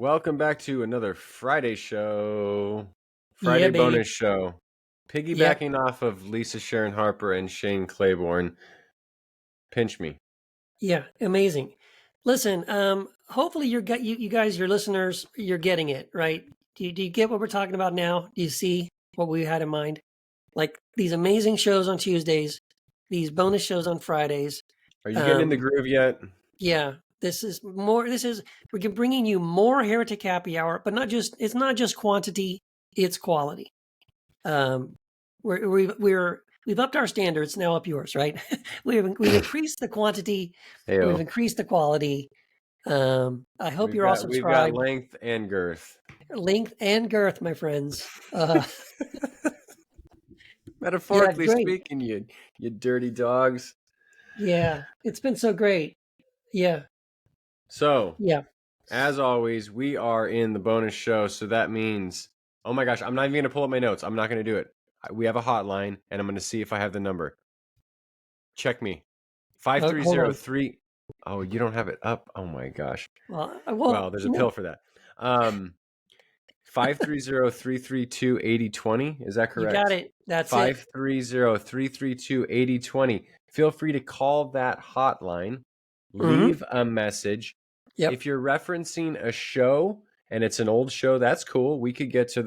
Welcome back to another Friday show. Yeah, Friday baby. bonus show. Yep. Piggybacking off of Lisa Sharon Harper and Shane Claiborne. Pinch me. Yeah. Amazing. Listen, hopefully you guys, your listeners, you're getting it, right? Do you get what we're talking about now? Do you see what we had in mind? Like these amazing shows on Tuesdays, these bonus shows on Fridays. Are you getting in the groove yet? Yeah, we're bringing you more Heretic Happy Hour, but it's not just quantity, it's quality. Um, we've upped our standards, now up yours, right? we've increased the quantity, Heyo. we've increased the quality. I hope you're all We've got subscribed. length and girth. Length and girth, my friends. Metaphorically Great. speaking, you dirty dogs. Yeah, it's been so great. Yeah. So, Yeah. as always, we are in the bonus show, so that means, oh my gosh, I'm not even going to pull up my notes. I'm not going to do it. We have a hotline, and I'm going to see if I have the number. Check me. 5303. Oh, you don't have it up. Oh my gosh. Well, there's a pill for that. 530-332-8020. Is that correct? You got it. That's 530-332-8020. Feel free to call that hotline. Leave a message. Yep. If you're referencing a show and it's an old show, that's cool. We can get to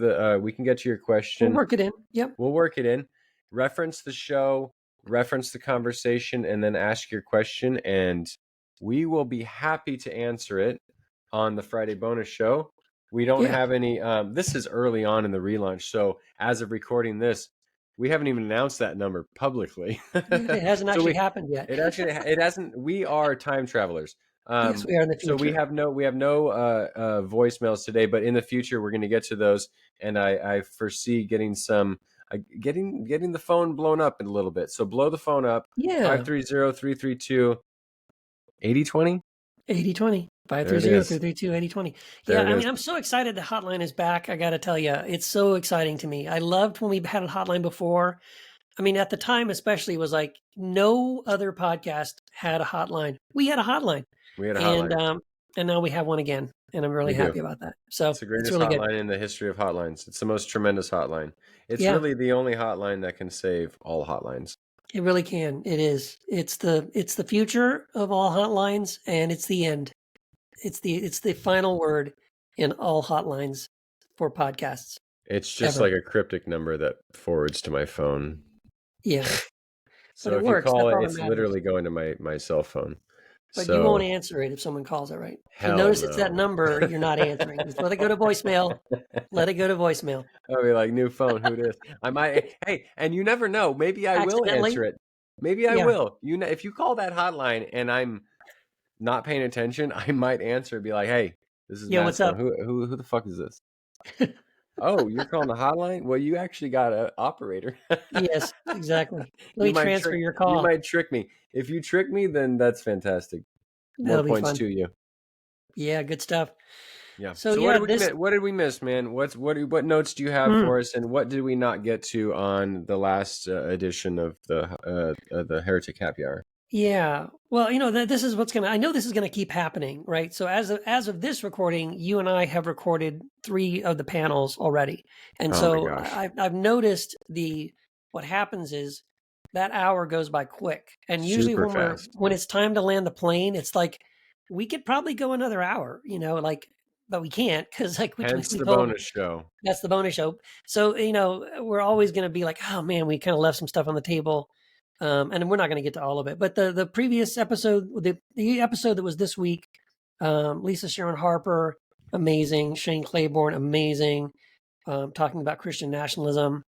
your question. We'll work it in. Yep. We'll work it in. Reference the show, reference the conversation, and then ask your question, and we will be happy to answer it on the Friday bonus show. We don't have any, this is early on in the relaunch, so as of recording this, we haven't even announced that number publicly. It hasn't actually happened yet. It hasn't. We are time travelers. Yes, we are in the future. So we have no voicemails today, but in the future we're going to get to those, and I foresee getting some. Getting the phone blown up in a little bit. So blow the phone up. Yeah. 530-332-8020. 8020. 530-332-8020. Yeah, I mean, I'm so excited the hotline is back. I got to tell you, it's so exciting to me. I loved when we had a hotline before. I mean, at the time, especially, it was like no other podcast had a hotline. We had a hotline. We had a hotline. And now we have one again. And I'm really happy about that. So it's the greatest really hotline good. in the history of hotlines. It's the most tremendous hotline. It's really the only hotline that can save all hotlines. It really can. It is. It's the future of all hotlines, and it's the end. It's the final word in all hotlines for podcasts. It's just like a cryptic number that forwards to my phone. Yeah. So if you call it, it's literally going to my cell phone. But you won't answer it if someone calls it, right? Hell you notice it's that number, you're not answering. Just let it go to voicemail. Let it go to voicemail. I'll be like, new phone, who this? I might, hey, and you never know. Maybe I will answer it. Maybe I will. If you call that hotline and I'm not paying attention, I might answer and be like, hey, this is what's up? Who the fuck is this? Oh, you're calling the hotline? Well, you actually got an operator. Yes, exactly. Let me transfer your call. You might trick me. If you trick me, then that's fantastic. More points to you. Yeah, good stuff. Yeah. So what did we miss, man? What notes do you have for us, and what did we not get to on the last edition of the Heretic Happy Hour? Yeah. Well, this is I know this is going to keep happening, right? So as of this recording, you and I have recorded 3 of the panels already. And so I've noticed what happens is that hour goes by quick. And usually when it's time to land the plane, it's like we could probably go another hour, but we can't because hence the bonus show. That's the bonus show. So, we're always going to be like, oh man, we kind of left some stuff on the table. And we're not going to get to all of it, but the previous episode, the episode that was this week, Lisa Sharon Harper, amazing. Shane Claiborne, amazing. Talking about Christian nationalism.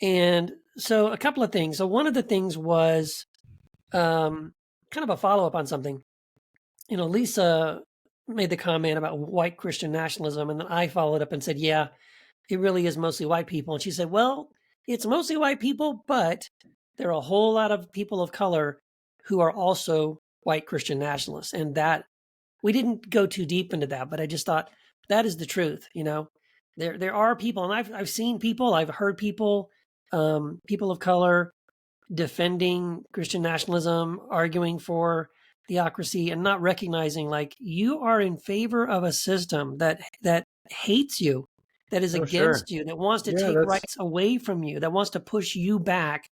And so a couple of things. So one of the things was kind of a follow-up on something. Lisa made the comment about white Christian nationalism, and then I followed up and said, yeah, it really is mostly white people. And she said, well, it's mostly white people, but there are a whole lot of people of color who are also white Christian nationalists. And that we didn't go too deep into that, but I just thought that is the truth. There are people, and I've seen people, I've heard people, people of color defending Christian nationalism, arguing for theocracy and not recognizing like you are in favor of a system that hates you, that is Oh, sure. against you, that wants to Yeah, take that's rights away from you, that wants to push you back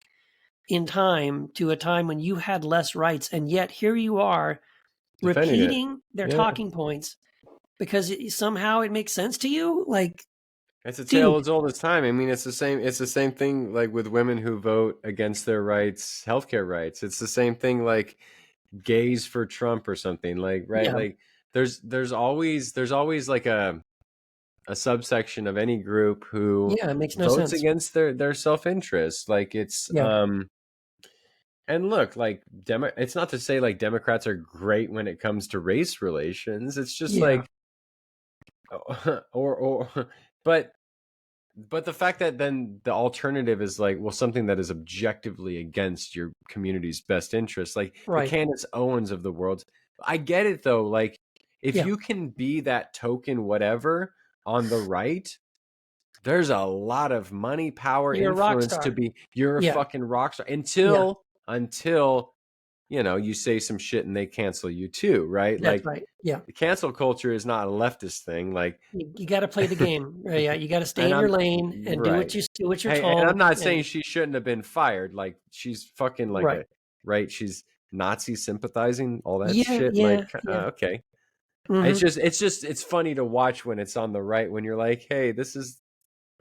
in time to a time when you had less rights, and yet here you are defending it. repeating their Yeah. talking points because somehow it makes sense to you. Like, It's a tale dude, as old as time. I mean, it's the same. It's the same thing like with women who vote against their rights, healthcare rights. It's the same thing like gays for Trump or something. Like right, yeah, like there's always like a subsection of any group who yeah, it makes no votes sense. against their self-interest. Like it's Yeah, and look, like it's not to say like Democrats are great when it comes to race relations. It's just yeah, like or but the fact that then the alternative is like, well, something that is objectively against your community's best interest, like the right, Candace Owens of the world. I get it though. Like, if yeah. you can be that token, whatever, on the right, there's a lot of money, power, You're a rock influence to star. be. You're a Yeah, fucking rock star yeah, until you say some shit and they cancel you too, right? that's Like right. Yeah, the cancel culture is not a leftist thing. Like, you got to play the game. Yeah, you got to stay and in your I'm lane and right. do what you're Hey, and I'm told. not saying And she shouldn't have been fired. Like she's fucking like right. a right. She's Nazi sympathizing, all that Yeah, shit. yeah, Like, yeah. okay. Hmm. It's funny to watch when it's on the right. When you're like, hey, this is.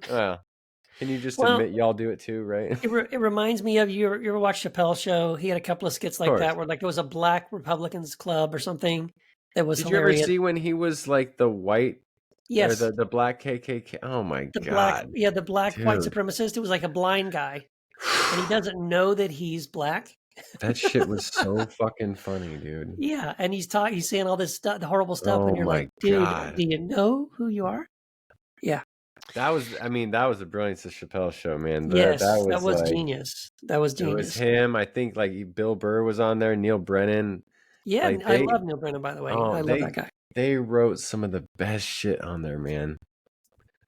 Can you just Well, admit y'all do it too, right? Of it reminds me of you ever watched Chappelle's show? He had a couple of skits like course. that where like it was a black Republicans club or something that was Did you ever hilarious. see when he was like the white or Yes, the black KKK? Oh my the black, god, yeah, the black white dude. supremacist. It was like a blind guy, and he doesn't know that he's black. That shit was so fucking funny, dude. Yeah, and he's saying all this stuff, the horrible stuff, and Oh you're like, my dude, god. do you know who you are? Yeah. That was the brilliance of Chappelle's show, man. That Yes, that was was like, genius. That was it was genius. him. I think like Bill Burr was on there, Neil Brennan. Yeah, Like I love Neil Brennan, by the way. oh, I love that guy. they wrote some of the best shit on there, man.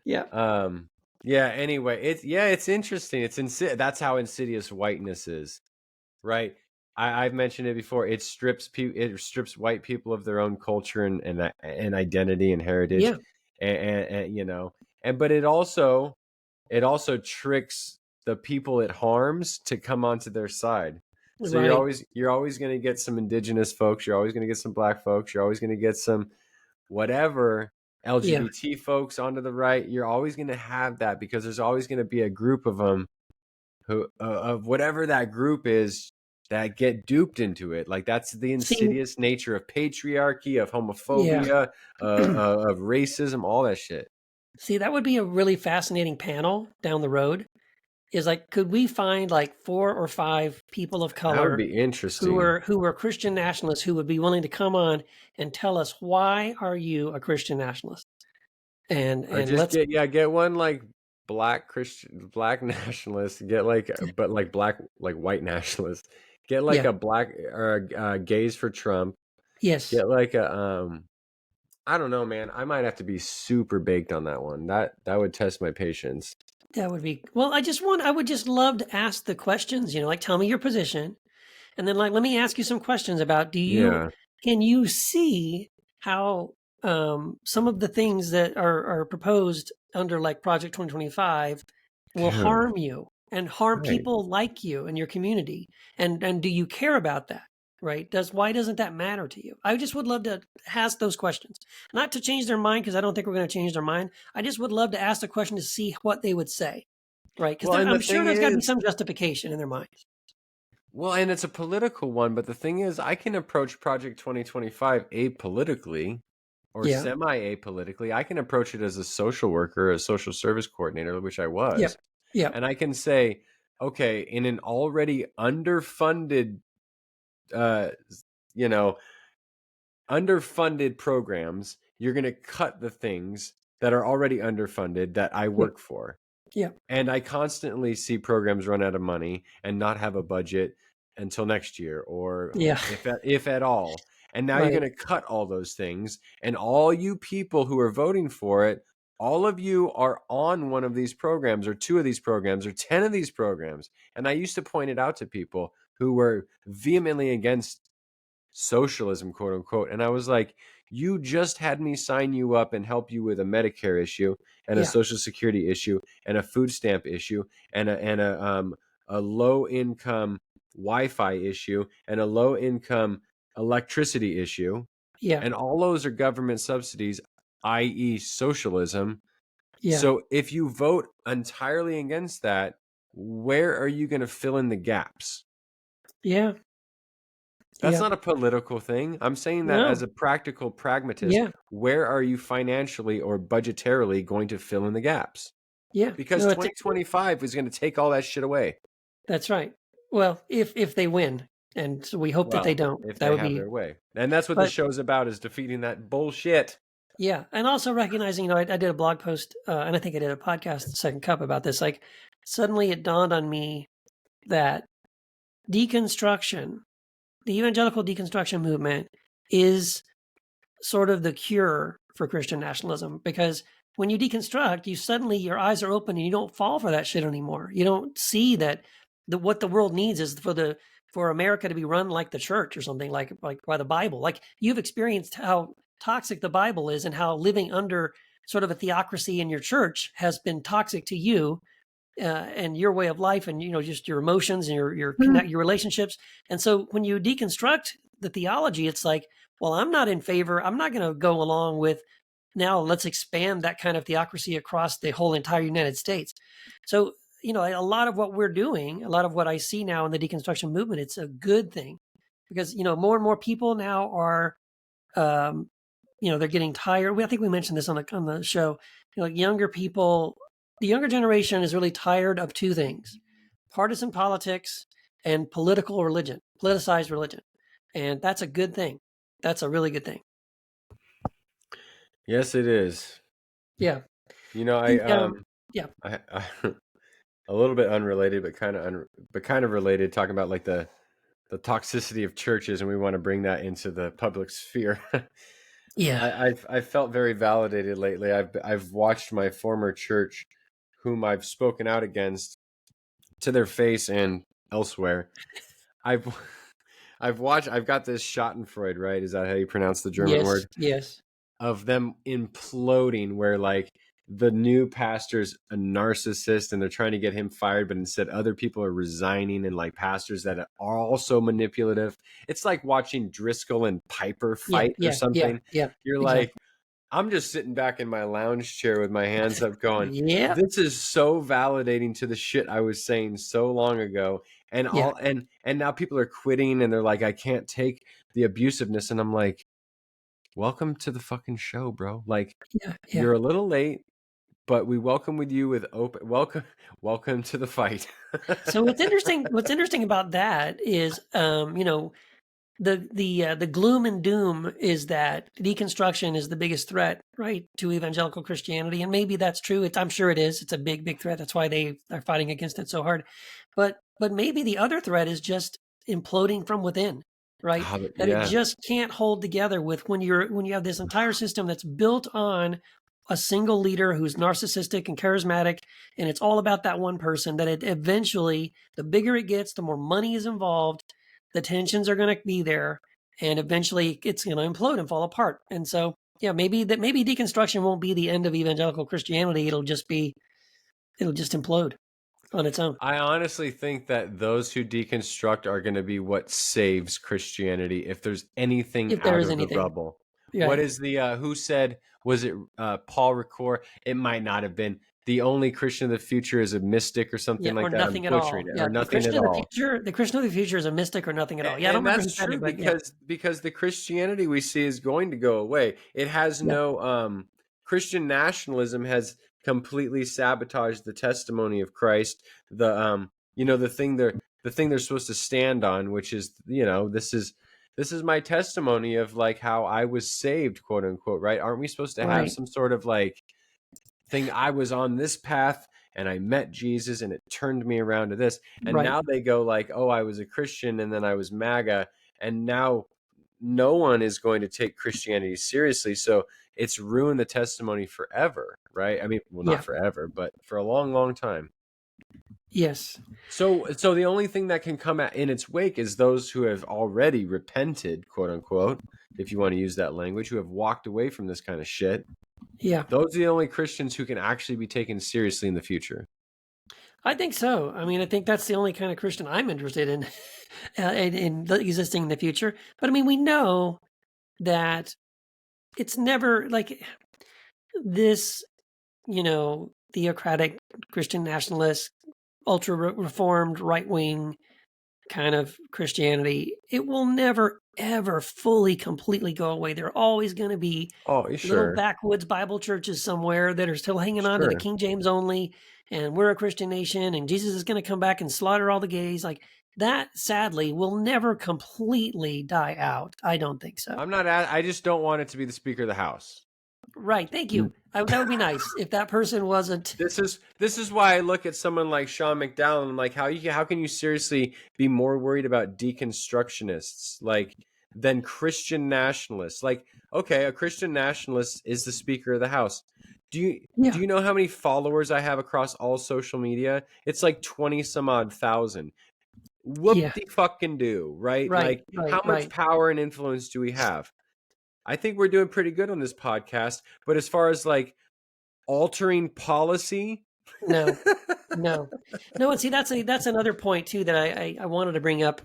Yeah. Um, yeah. Anyway, it's interesting. That's how insidious whiteness is, right? I've mentioned it before. It strips white people of their own culture and identity and heritage, Yeah. and but it also tricks the people it harms to come onto their side. So Right. you're always going to get some indigenous folks, you're always going to get some black folks, you're always going to get some whatever Yeah. LGBT folks onto the right. You're always going to have that because there's always going to be a group of them who of whatever that group is that get duped into it. Like that's the See, insidious nature of patriarchy, of yeah. homophobia, of racism, all that shit. See, that would be a really fascinating panel down the road. Is like, could we find like 4 or 5 people of That would color be interesting. who were Christian nationalists who would be willing to come on and tell us why are you a Christian nationalist? Or And just let's get one like black nationalist, get like but like black like white nationalist. Get like yeah, a black or gays for Trump. yes, Get like a I don't know, man. I might have to be super baked on that one. That would test my patience. that would be well. I would just love to ask the questions. Like tell me your position, and then like let me ask you some questions about Yeah. can you see how some of the things that are proposed under like Project 2025 will Dude. harm you and harm Right. people like you and your community, and do you care about that? Right? Why doesn't that matter to you? I just would love to ask those questions, not to change their mind because I don't think we're going to change their mind. I just would love to ask the question to see what they would say, right? Because Well, and the I'm sure thing there's got to be is, some justification in their minds. well, and it's a political one, but the thing is, I can approach Project 2025 apolitically or Yeah, semi apolitically. I can approach it as a social worker, a social service coordinator, which I yeah, was. yeah, And I can say, okay, in an already underfunded, uh, you know, underfunded programs, you're going to cut the things that are already underfunded that I yeah, work for. yeah, And I constantly see programs run out of money and not have a budget until next year, or yeah. if at all. And now you're Right. going to cut all those things. And all you people who are voting for it, all of you are on one of these programs, or 2 of these programs, or 10 of these programs. And I used to point it out to people who were vehemently against socialism, quote unquote. And I was like, you just had me sign you up and help you with a Medicare issue and a Yeah. Social Security issue and a food stamp issue and a low income Wi-Fi issue and a low income electricity issue. Yeah. And all those are government subsidies, i.e., socialism. Yeah. So if you vote entirely against that, where are you going to fill in the gaps? Yeah. That's Yeah. not a political thing. I'm saying that as No. a practical pragmatist. Yeah. Where are you financially or budgetarily going to fill in the gaps? Yeah. Because No, it's 2025 is going to take all that shit away. that's right. Well, if they win, and so we hope that they Well, don't, if that they would have be. their way. And that's what the But show's about, is defeating that bullshit. yeah, and also recognizing, I did a blog post, and I think I did a podcast, Second Cup, about this. Like, suddenly it dawned on me that deconstruction, the evangelical deconstruction movement, is sort of the cure for Christian nationalism, because when you deconstruct, you suddenly, your eyes are open and you don't fall for that shit anymore. You don't see that what the world needs is for America to be run like the church or something, like by the Bible. Like, you've experienced how toxic the Bible is and how living under sort of a theocracy in your church has been toxic to you, and your way of life, and just your emotions and your relationships. And so when you deconstruct the theology, it's like, well, I'm not in favor. I'm not going to go along with, now let's expand that kind of theocracy across the whole entire United States. So a lot of what we're doing, a lot of what I see now in the deconstruction movement, it's a good thing, because more and more people now are, um, they're getting tired. I think we mentioned this on the show. Younger people, the younger generation is really tired of two things: partisan politics and politicized religion. And that's a good thing. That's a really good thing. Yes, it is. Yeah. I Yeah. I a little bit unrelated, but kind of related, talking about like the toxicity of churches, and we want to bring that into the public sphere. Yeah. I've felt very validated lately. I've watched my former church, whom I've spoken out against to their face and elsewhere. I've I've got this Schadenfreude, right? Is that how you pronounce the German Yes. word? Yes. Of them imploding, where like the new pastor's a narcissist and they're trying to get him fired, but instead other people are resigning, and like pastors that are also manipulative. It's like watching Driscoll and Piper Yeah. fight or Yeah. Yeah. something. Yeah. You're like, Exactly. I'm just sitting back in my lounge chair with my hands up going, Yeah. this is so validating to the shit I was saying so long ago. And Yeah. and now people are quitting and they're like, I can't take the abusiveness. And I'm like, welcome to the fucking show, bro. Like, Yeah. Yeah. you're a little late, but we welcome with you with open welcome to the fight. So what's interesting about that is, the gloom and doom is that deconstruction is the biggest threat, right, to evangelical Christianity. And maybe that's true. I'm sure it is. It's a big threat. That's why they are fighting against it so hard. But maybe the other threat is just imploding from within, right? That it Yeah. just can't hold together with when you have this entire system that's built on a single leader who's narcissistic and charismatic, and it's all about that one person, that it eventually, the bigger it gets, the more money is involved, the tensions are going to be there, and eventually it's going to implode and fall apart. And so, yeah, maybe deconstruction won't be the end of evangelical Christianity. It'll just implode on its own. I honestly think that those who deconstruct are going to be what saves Christianity if there's anything If there out is of the anything. rubble. What Right. is the who said, was it Paul Ricoeur? It might not have been. The only Christian of the future is a mystic or Yeah, something or like that. I'm nothing at butchering all. it, Yeah, or nothing at all. the Christian of the future is a mystic or nothing at all. Yeah, I don't And remember that's who said true, it, but yeah. because the Christianity we see is going to go away. It has Yeah. no Christian nationalism has completely sabotaged the testimony of Christ. The thing they're supposed to stand on, which is, this is my testimony of like how I was saved, quote unquote, right? Aren't we supposed to have Right. some sort of like thing? I was on this path and I met Jesus and it turned me around to this. And Right. now they go like, oh, I was a Christian and then I was MAGA. And now no one is going to take Christianity seriously. So it's ruined the testimony forever, right? I mean, well, not Yeah. forever, but for a long, long time. Yes. So the only thing that can come in its wake is those who have already repented, quote unquote, if you want to use that language, who have walked away from this kind of shit. Yeah. Those are the only Christians who can actually be taken seriously in the future. I think so. I mean, I think that's the only kind of Christian I'm interested in, in existing in the future. But I mean, we know that it's never like this, theocratic Christian nationalist, ultra reformed, right wing kind of Christianity. It will never, ever fully, completely go away. There are always going to be Oh, little sure. backwoods Bible churches somewhere that are still hanging on to the Sure. King James only, and we're a Christian nation, and Jesus is going to come back and slaughter all the gays. Like that, sadly, will never completely die out. I don't think so. I just don't want it to be the Speaker of the House. Right. Thank you. That would be nice if that person wasn't. This is why I look at someone like Sean McDowell and I'm like, how can you seriously be more worried about deconstructionists than Christian nationalists? Like, okay, a Christian nationalist is the Speaker of the House. Do Yeah. you know how many followers I have across all social media? It's like 20 some odd thousand. Whoop Yeah. de fucking do, right? Right. Like, Right. how much Right. power and influence do we have? I think we're doing pretty good on this podcast, but as far as like altering policy, No. No. No. And see, that's another point too that I wanted to bring up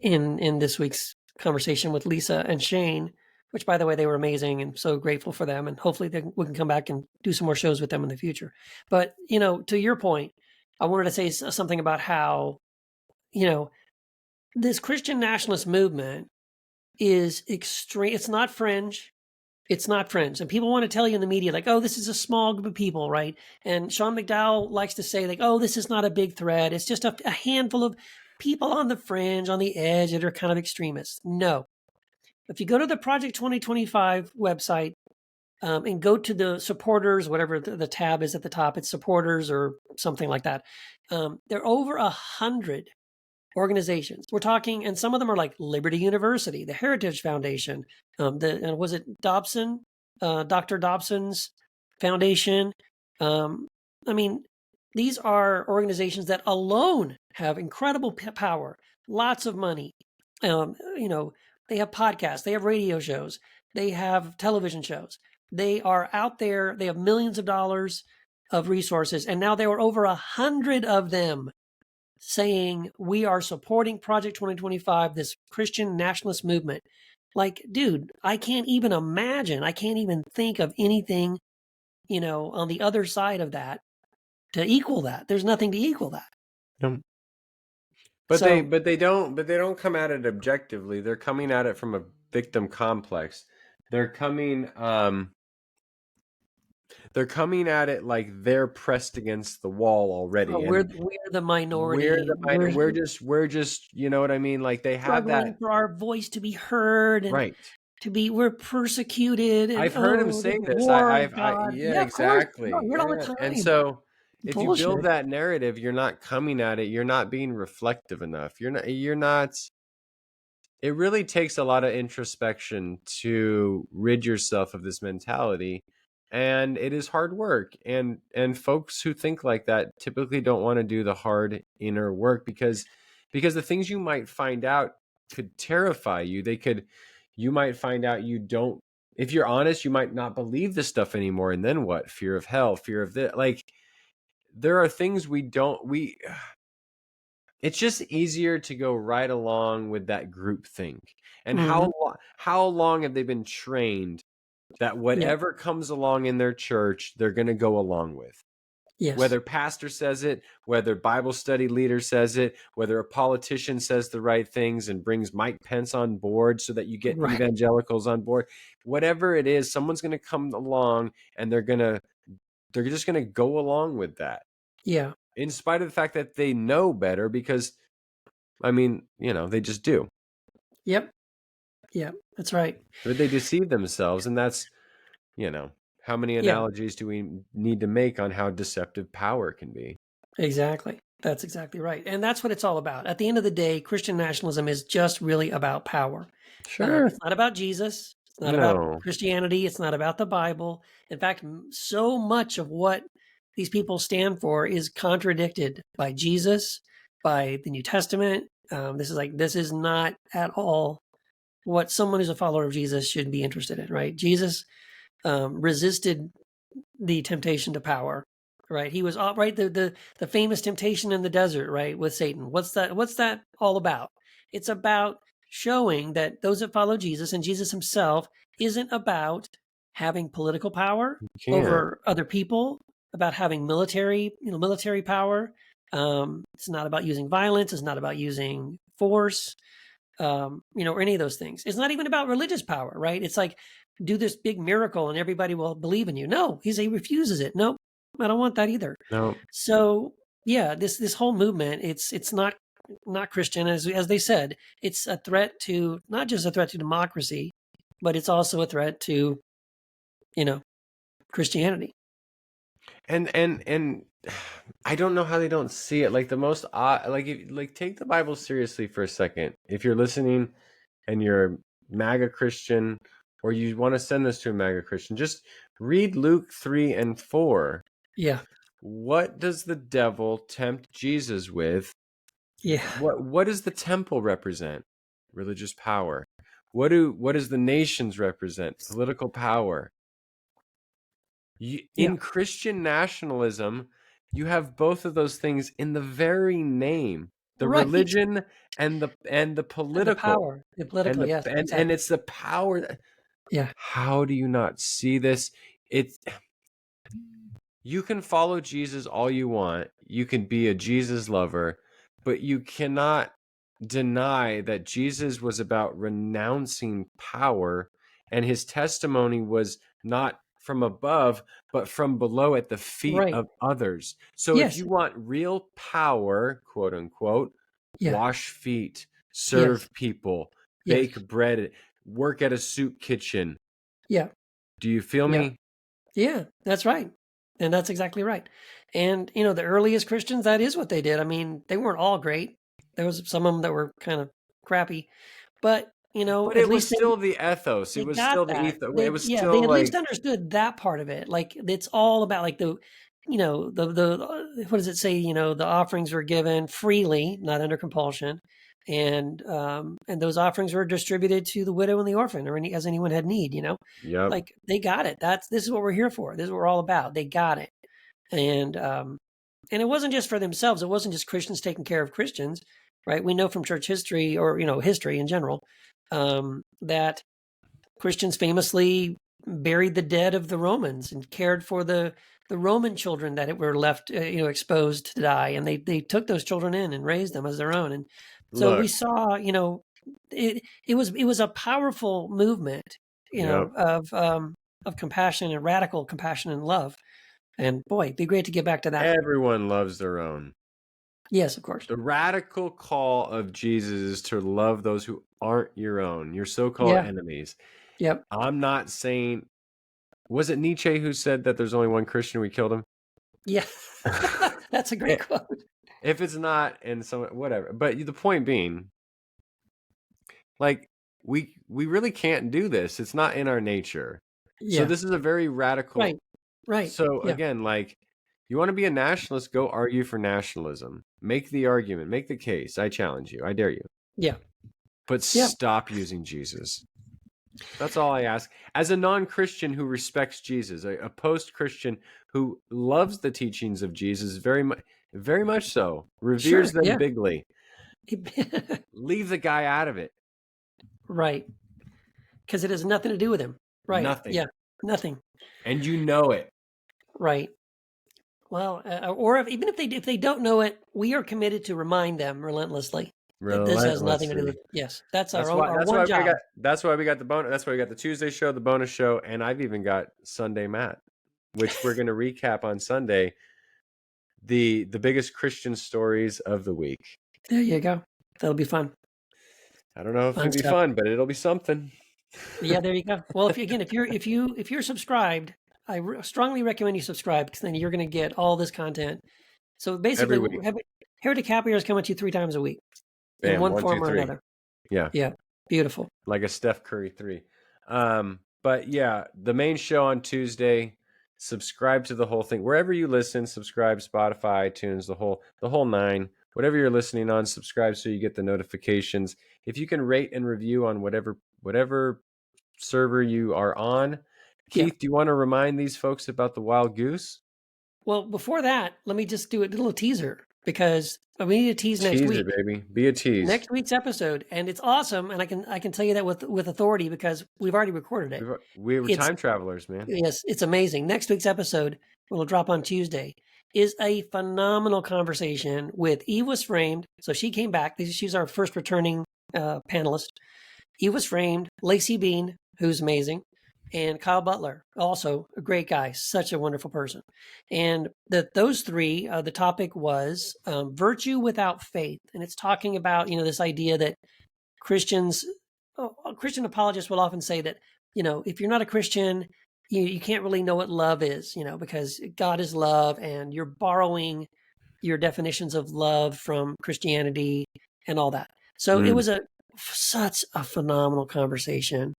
in this week's conversation with Lisa and Shane, which by the way, they were amazing and so grateful for them. And hopefully we can come back and do some more shows with them in the future. But, to your point, I wanted to say something about how, this Christian nationalist movement is extreme. It's not fringe. It's not fringe. And people want to tell you in the media, like, oh, this is a small group of people, right? And Sean McDowell likes to say, like, oh, this is not a big threat. It's just a handful of people on the fringe, on the edge that are kind of extremists. No. If you go to the Project 2025 website and go to the supporters, whatever the tab is at the top, it's supporters or something like that. There are over 100 organizations. We're talking, and some of them are like Liberty University, the Heritage Foundation, was it Dobson, Dr. Dobson's Foundation. I mean, these are organizations that alone have incredible power, lots of money. They have podcasts, they have radio shows, they have television shows. They are out there. They have millions of dollars of resources, and now there are over 100 of them saying we are supporting Project 2025, this Christian nationalist movement. Like, dude, I can't even imagine. I can't even think of anything, on the other side of that to equal that. There's nothing to equal that. So, but they don't come at it objectively. They're coming at it from a victim complex. They're coming at it like they're pressed against the wall already, we're and the minority. we're just you know what I mean. Like they have Struggling that for our voice to be heard and right. we're persecuted and I've heard him the say this. war of I God. yeah, Yeah, of course. No, I exactly. hear it all the Yeah, and time. so if you build Bullshit. that narrative, you're not coming at it. You're not being reflective enough. You're not. It really takes a lot of introspection to rid yourself of this mentality, and it is hard work. And folks who think like that typically don't want to do the hard inner work because the things you might find out could terrify you. You might find out you don't. If you're honest, you might not believe this stuff anymore. And then what? Fear of hell, fear of this. Like there are things we it's just easier to go right along with that group think. And Mm-hmm. how long have they been trained that Yep. whatever comes along in their church, they're going to go along with? Yes. Whether pastor says it, whether Bible study leader says it, whether a politician says the right things and brings Mike Pence on board so that you get Right. evangelicals on board, whatever it is, someone's going to come along and they're just going to go along with that. Yeah. In spite of the fact that they know better because I mean, they just do. Yep. Yep. That's right. But they deceive themselves, and that's, how many Yeah. analogies do we need to make on how deceptive power can be? Exactly. That's exactly right. And that's what it's all about. At the end of the day, Christian nationalism is just really about power. Sure. It's not about Jesus. It's not about No. Christianity. It's not about the Bible. In fact, so much of what these people stand for is contradicted by Jesus, by the New Testament. This is not at all what someone who's a follower of Jesus should be interested in, right? Jesus resisted the temptation to power, right? He was right, the famous temptation in the desert, right, with Satan. What's that all about? It's about showing that those that follow Jesus and Jesus himself isn't about having political power You can't. over other people, about having military power. It's not about using violence. It's not about using force, or any of those things. It's not even about religious power, right? It's like, do this big miracle and everybody will believe in you. No, he refuses it. Nope, I don't want that either. No. So yeah, this whole movement, it's not Christian, as they said. It's a threat to, not just a threat to democracy, but it's also a threat to, Christianity. And I don't know how they don't see it. Like the most odd, like take the Bible seriously for a second. If you're listening and you're a MAGA Christian, or you want to send this to a MAGA Christian, just read Luke 3 and 4. Yeah. What does the devil tempt Jesus with? Yeah. What does the temple represent? Religious power. What does the nations represent? Political power. In Christian nationalism, you have both of those things in the very name. The Right. religion and the political. And the power. The political, yes. And Exactly. it's the power. Yeah. How do you not see this? You can follow Jesus all you want. You can be a Jesus lover, but you cannot deny that Jesus was about renouncing power, and his testimony was not from above, but from below at the feet Right. of others. So if Yes. you want real power, quote unquote, Yeah. wash feet, Yes. serve people, Yes. bake bread, work at a soup kitchen. Yeah. Do you feel me? Yeah, that's right. And that's exactly right. And, the earliest Christians, that is what they did. I mean, they weren't all great. There was some of them that were kind of crappy, but, But at it was least still the ethos. It they was got still the that. ethos. It They, was yeah, they still at least like, understood that part of it. Like, it's all about like the what does it say? The offerings were given freely, not under compulsion. And those offerings were distributed to the widow and the orphan, or as anyone had need, yep. like they got it. This is what we're here for. This is what we're all about. They got it. And it wasn't just for themselves. It wasn't just Christians taking care of Christians, right? We know from church history, or history in general, that Christians famously buried the dead of the Romans and cared for the Roman children that were left exposed to die, and they took those children in and raised them as their own. And so we Look, saw, it was a powerful movement, yep. of compassion, and radical compassion and love. And boy, it'd be great to get back to that. Everyone loves their own. Yes, of course. The radical call of Jesus is to love those who aren't your own, your so-called enemies. Yep. I'm not saying, was it Nietzsche who said that there's only one Christian, we killed him? Yeah. That's a great quote. If it's not, and so whatever. But the point being, like, we really can't do this. It's not in our nature. Yeah. So this is a very radical. Right. So again, like, you want to be a nationalist, go argue for nationalism. Make the argument, make the case. I challenge you. I dare you. Yeah. But stop using Jesus. That's all I ask. As a non-Christian who respects Jesus, a post-Christian who loves the teachings of Jesus very much so, reveres them bigly. Leave the guy out of it. Right. Because it has nothing to do with him. Right. Nothing. Yeah. Nothing. And you know it. Right. Well, or even if they don't know it, we are committed to remind them relentlessly that this has nothing to do with. Yes, that's our one job. That's why we got the bonus. That's why we got the Tuesday show, the bonus show, and I've even got Sunday Matt, which we're going to recap on Sunday. The biggest Christian stories of the week. There you go. That'll be fun. I don't know if it'll be fun, but it'll be something. Yeah, there you go. Well, if you're subscribed, I strongly recommend you subscribe, because then you're going to get all this content. So basically, Heretic Happy Hour is coming to you 3 times a week, in one form or another. Yeah. Yeah. Beautiful. Like a Steph Curry 3. But yeah, the main show on Tuesday, subscribe to the whole thing. Wherever you listen, subscribe, Spotify, iTunes, the whole nine. Whatever you're listening on, subscribe so you get the notifications. If you can rate and review on whatever server you are on. Yeah. Keith, do you want to remind these folks about the Wild Goose? Well, before that, let me just do a little teaser because we need to tease next Teaser, week. baby. Be a tease. Next week's episode, and it's awesome, and I can tell you that with authority because we've already recorded it. We were time travelers, man. Yes, it's amazing. Next week's episode, will drop on Tuesday, is a phenomenal conversation with Eve Was Framed. So she came back. She's our first returning panelist. Eve Was Framed, Lacey Bean, who's amazing, and Kyle Butler, also a great guy, such a wonderful person. And those three, the topic was virtue without faith. And it's talking about, this idea that Christian apologists will often say that, if you're not a Christian, you can't really know what love is, because God is love and you're borrowing your definitions of love from Christianity and all that. So it was such a phenomenal conversation.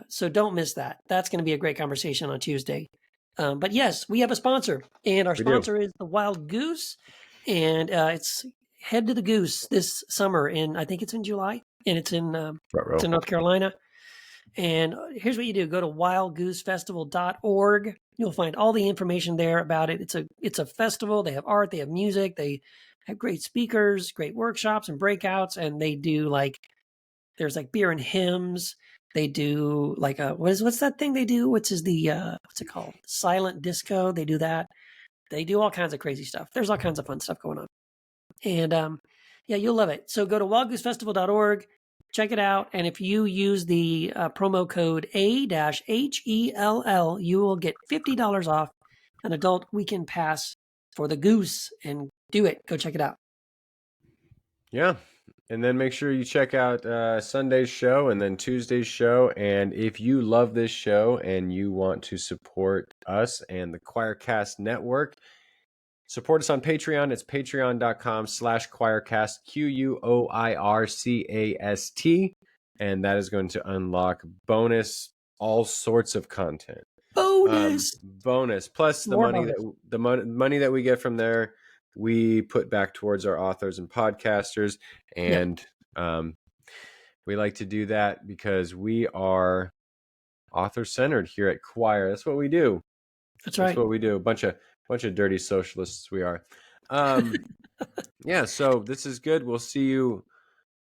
So don't miss that. That's going to be a great conversation on Tuesday. But yes, we have a sponsor, and our sponsor is the Wild Goose, and it's Head to the Goose this summer I think it's in July, and it's in North Carolina. And here's what you do. Go to wildgoosefestival.org. You'll find all the information there about it. It's a festival. They have art, they have music, they have great speakers, great workshops and breakouts, and they do there's beer and hymns. They do what's that thing they do? What's it called? Silent disco. They do that. They do all kinds of crazy stuff. There's all kinds of fun stuff going on. And you'll love it. So go to wildgoosefestival.org, check it out. And if you use the promo code A-HELL, you will get $50 off an adult weekend pass for the Goose. And do it. Go check it out. Yeah. And then make sure you check out Sunday's show and then Tuesday's show. And if you love this show and you want to support us and the Choircast Network, support us on Patreon. It's patreon.com/choircast, QUOIRCAST. And that is going to unlock all sorts of content. Bonus. Plus the money that we get from there, we put back towards our authors and podcasters. And we like to do that because we are author-centered here at Choir. That's what we do. That's right. That's what we do. A bunch of dirty socialists we are. So this is good. We'll see you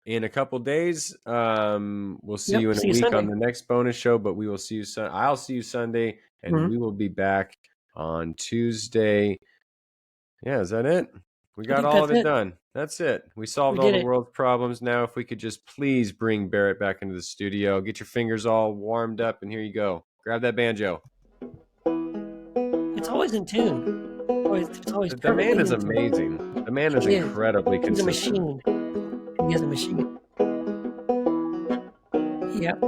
in a couple days. We'll see you in a week Sunday on the next bonus show, but we will see you I'll see you Sunday, and we will be back on Tuesday. Yeah, is that it? We got all of it done. That's it. We solved all the world's problems. Now, if we could just please bring Barrett back into the studio, get your fingers all warmed up, and here you go. Grab that banjo. It's always in tune. It's always the man is amazing. The man is incredibly consistent. He's a machine. He is a machine. Yep.